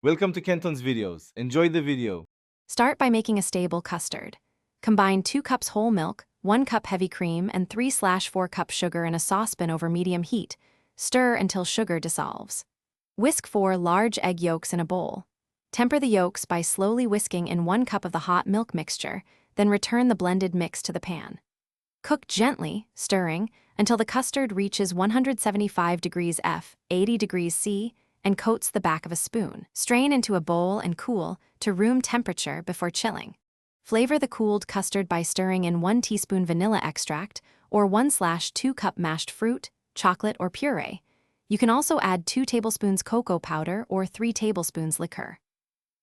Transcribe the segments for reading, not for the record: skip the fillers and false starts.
Welcome to Kenton's videos. Enjoy the video. Start by making a stable custard. Combine 2 cups whole milk, 1 cup heavy cream, and 3/4 cup sugar in a saucepan over medium heat. Stir until sugar dissolves. Whisk 4 large egg yolks in a bowl. Temper the yolks by slowly whisking in 1 cup of the hot milk mixture, then return the blended mix to the pan. Cook gently, stirring, until the custard reaches 175 degrees F, 80 degrees C, and coats the back of a spoon. Strain into a bowl and cool to room temperature before chilling. Flavor the cooled custard by stirring in 1 teaspoon vanilla extract or 1/2 cup mashed fruit, chocolate, or puree. You can also add 2 tablespoons cocoa powder or 3 tablespoons liqueur.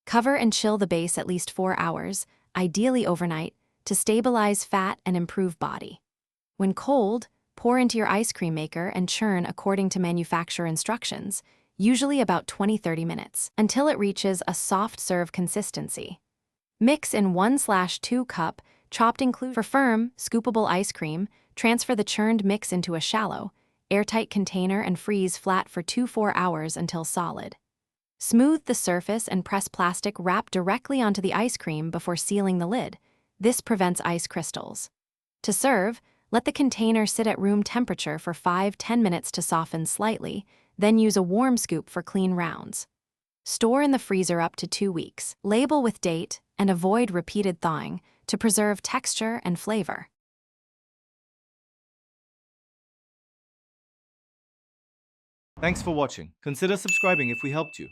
Cover and chill the base at least 4 hours, ideally overnight, to stabilize fat and improve body. When cold, pour into your ice cream maker and churn according to manufacturer instructions, usually about 20-30 minutes, until it reaches a soft serve consistency. Mix in 1/2 cup chopped include. For firm, scoopable ice cream, transfer the churned mix into a shallow, airtight container and freeze flat for 2-4 hours until solid. Smooth the surface and press plastic wrap directly onto the ice cream before sealing the lid. This prevents ice crystals. To serve, let the container sit at room temperature for 5-10 minutes to soften slightly, then use a warm scoop for clean rounds. Store in the freezer up to 2 weeks. Label with date and avoid repeated thawing to preserve texture and flavor. Thanks for watching. Consider subscribing if we helped you.